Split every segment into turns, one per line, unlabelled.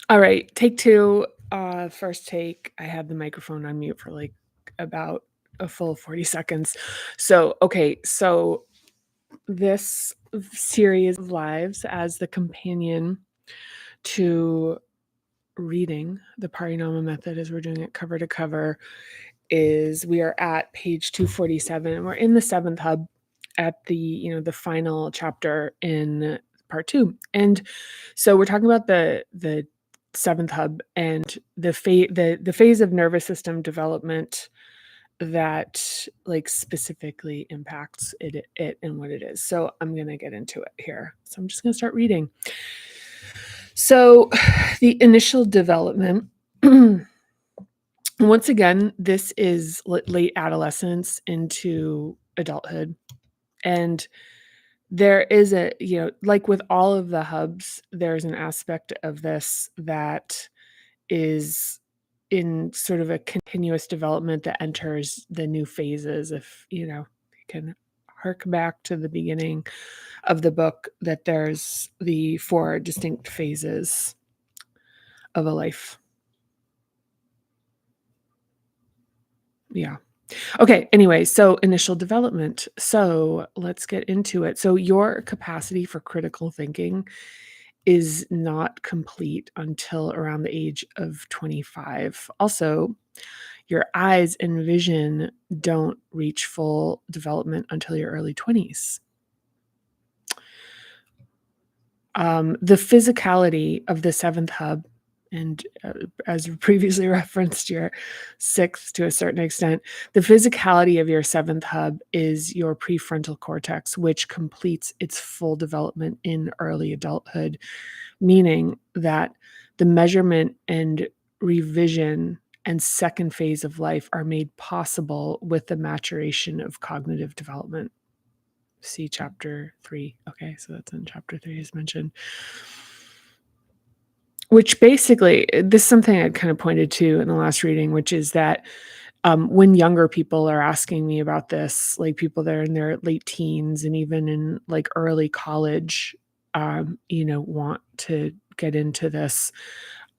All right, take two. First take, I had the microphone on mute for like about a full 40 seconds. So this series of lives as the companion to reading the Parinama method as we're doing it cover to cover is we are at page 247 and we're in the seventh hub at the final chapter in part 2. And so we're talking about the seventh hub and the phase of nervous system development that like specifically impacts it and what it is. So I'm going to get into it here. So I'm just going to start reading. So the initial development once again, this is late adolescence into adulthood. And there is like with all of the hubs, there's an aspect of this that is in sort of a continuous development that enters the new phases. If you can hark back to the beginning of the book, that there's the 4 distinct phases of a life. Yeah. Okay, anyway, so initial development. So let's get into it. So your capacity for critical thinking is not complete until around the age of 25. Also, your eyes and vision don't reach full development until your early 20s. The physicality of the 7th hub, and as previously referenced, your 6th to a certain extent, the physicality of your 7th hub is your prefrontal cortex, which completes its full development in early adulthood, meaning that the measurement and revision and second phase of life are made possible with the maturation of cognitive development. See chapter 3. Okay, so that's in chapter 3 as mentioned. Which basically, this is something I kind of pointed to in the last reading, which is that when younger people are asking me about this, like people that are in their late teens and even in like early college, want to get into this,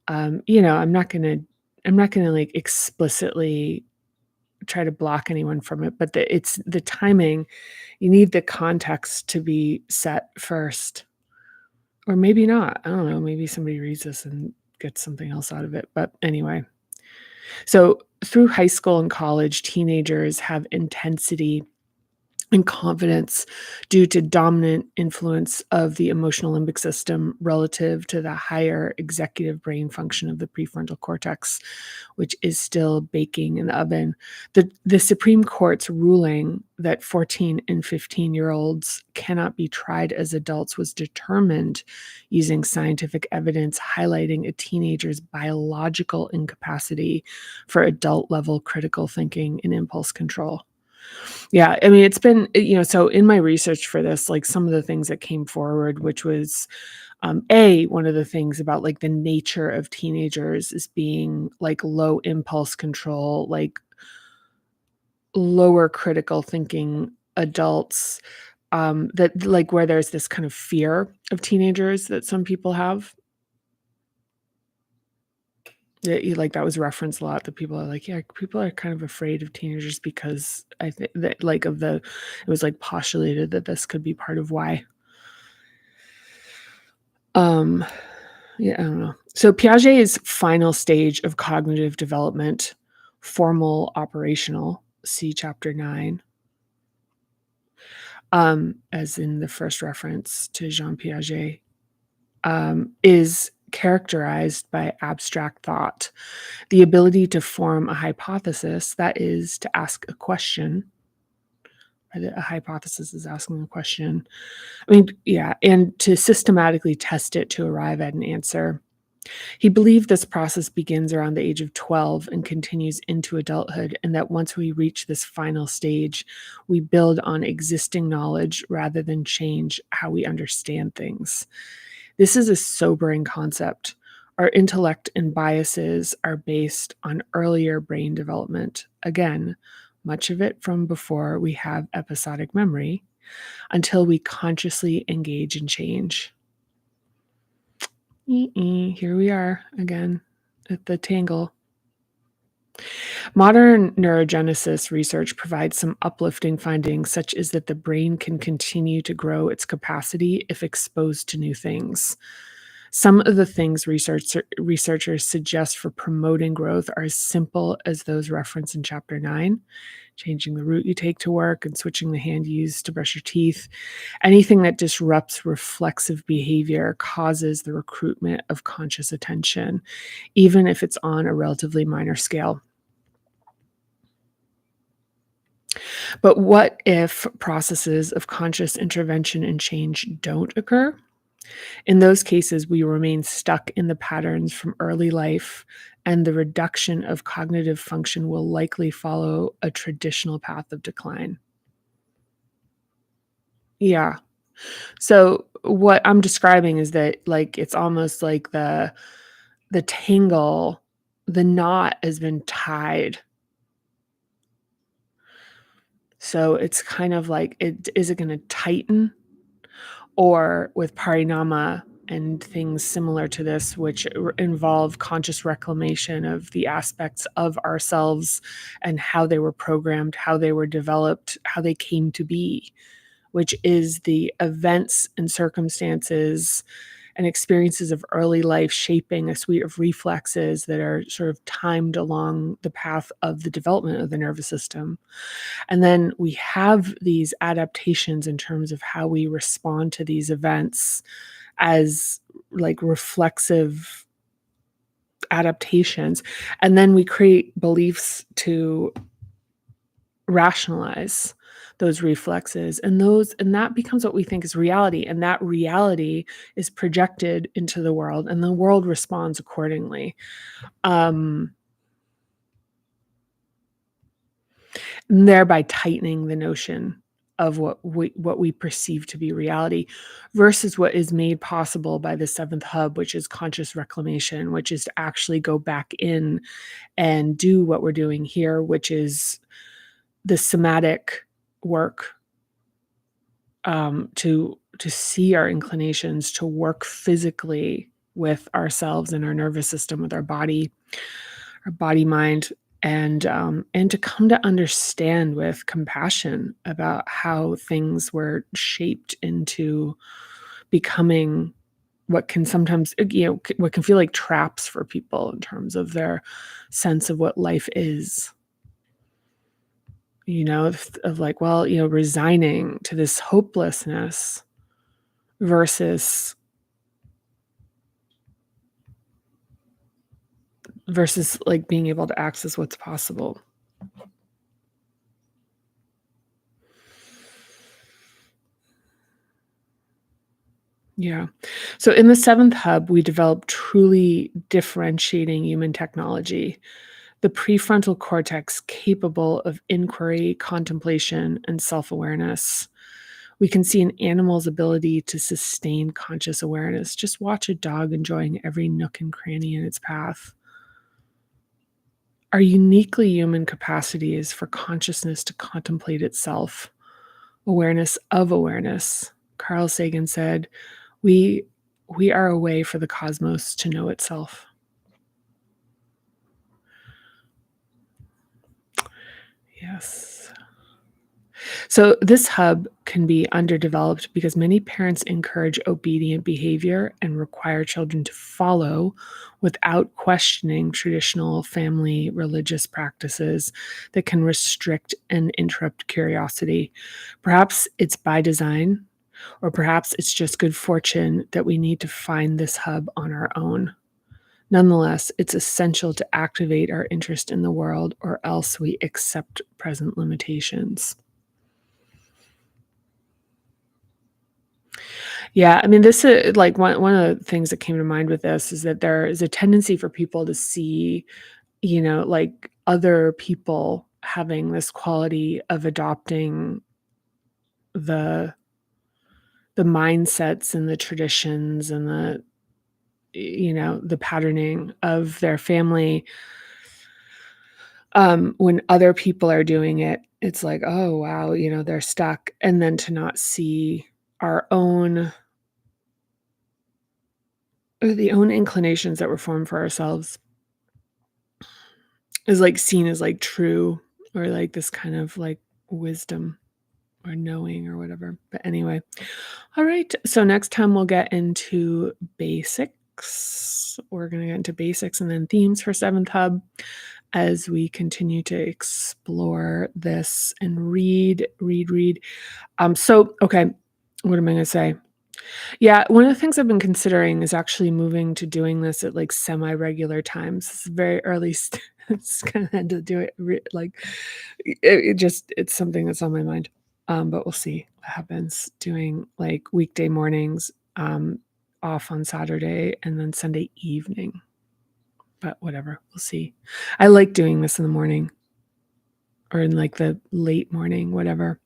I'm not gonna like explicitly try to block anyone from it, but it's the timing. You need the context to be set first. Or maybe not. I don't know. Maybe somebody reads this and gets something else out of it. But anyway. So through high school and college, teenagers have intensity and confidence due to dominant influence of the emotional limbic system relative to the higher executive brain function of the prefrontal cortex, which is still baking in the oven. The Supreme Court's ruling that 14 and 15-year-olds cannot be tried as adults was determined using scientific evidence highlighting a teenager's biological incapacity for adult-level critical thinking and impulse control. Yeah, I mean, it's been, so in my research for this, like some of the things that came forward, which was one of the things about like the nature of teenagers is being like low impulse control, like lower critical thinking adults, that like where there's this kind of fear of teenagers that some people have. Like that was referenced a lot, that people are like, yeah, people are kind of afraid of teenagers because I think that like it was like postulated that this could be part of why. Yeah, I don't know. So Piaget's final stage of cognitive development, formal operational, see chapter 9, as in the first reference to Jean Piaget, is characterized by abstract thought, the ability to form a hypothesis, that is, to ask a question. A hypothesis is asking a question. I mean, yeah, and to systematically test it to arrive at an answer. He believed this process begins around the age of 12 and continues into adulthood, and that once we reach this final stage, we build on existing knowledge rather than change how we understand things. This is a sobering concept. Our intellect and biases are based on earlier brain development. Again, much of it from before we have episodic memory, until we consciously engage in change. Here we are again at the tangle. Modern neurogenesis research provides some uplifting findings, such as that the brain can continue to grow its capacity if exposed to new things. Some of the things researchers suggest for promoting growth are as simple as those referenced in Chapter 9, changing the route you take to work and switching the hand you use to brush your teeth. Anything that disrupts reflexive behavior causes the recruitment of conscious attention, even if it's on a relatively minor scale. But what if processes of conscious intervention and change don't occur? In those cases, we remain stuck in the patterns from early life, and the reduction of cognitive function will likely follow a traditional path of decline. Yeah. So what I'm describing is that like it's almost like the tangle, the knot has been tied. So it's kind of like it is it going to tighten, or with parinama and things similar to this, which involve conscious reclamation of the aspects of ourselves and how they were programmed, how they were developed, how they came to be, which is the events and circumstances and experiences of early life shaping a suite of reflexes that are sort of timed along the path of the development of the nervous system. And then we have these adaptations in terms of how we respond to these events as like reflexive adaptations. And then we create beliefs to rationalize those reflexes, and that becomes what we think is reality, and that reality is projected into the world, and the world responds accordingly. um Thereby tightening the notion of what we perceive to be reality, versus what is made possible by the seventh hub, which is conscious reclamation, which is to actually go back in and do what we're doing here, which is the somatic work, to see our inclinations, to work physically with ourselves and our nervous system, with our body mind, and to come to understand with compassion about how things were shaped into becoming what can sometimes, what can feel like traps for people in terms of their sense of what life is. Of like, well, resigning to this hopelessness versus like being able to access what's possible. Yeah. So in the seventh hub, we develop truly differentiating human technology, the prefrontal cortex capable of inquiry, contemplation, and self awareness. We can see an animal's ability to sustain conscious awareness. Just watch a dog enjoying every nook and cranny in its path. Our uniquely human capacity is for consciousness to contemplate itself, awareness of awareness. Carl Sagan said, we we are a way for the cosmos to know itself. Yes. So this hub can be underdeveloped because many parents encourage obedient behavior and require children to follow without questioning traditional family religious practices that can restrict and interrupt curiosity. Perhaps it's by design, or perhaps it's just good fortune that we need to find this hub on our own. Nonetheless, it's essential to activate our interest in the world, or else we accept present limitations. Yeah, I mean, this is like one of the things that came to mind with this is that there is a tendency for people to see, like other people having this quality of adopting the the mindsets and the traditions and the patterning of their family. When other people are doing it, it's like, oh wow, they're stuck, and then to not see our own or the own inclinations that we're formed for ourselves is, like, seen as, like, true or, like, this kind of, like, wisdom or knowing or whatever. But anyway, all right. So next time we'll get into basics. We're going to get into basics and then themes for Seventh Hub as we continue to explore this and read. So, okay, what am I going to say? Yeah, one of the things I've been considering is actually moving to doing this at like semi-regular times. It's very early. It's kind of had to do it like it's something that's on my mind. But we'll see what happens. Doing like weekday mornings, off on Saturday, and then Sunday evening. But whatever, we'll see. I like doing this in the morning or in like the late morning, whatever.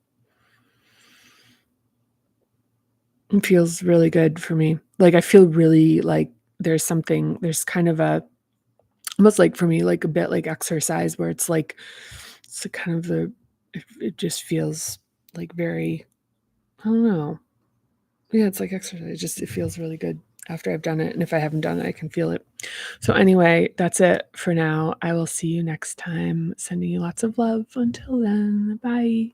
It feels really good for me. Like, I feel really like there's kind of a almost like for me, like a bit like exercise where it's a kind of it just feels like very, I don't know. Yeah, it's like exercise. It feels really good after I've done it. And if I haven't done it, I can feel it. So anyway, that's it for now. I will see you next time. Sending you lots of love. Until then, bye.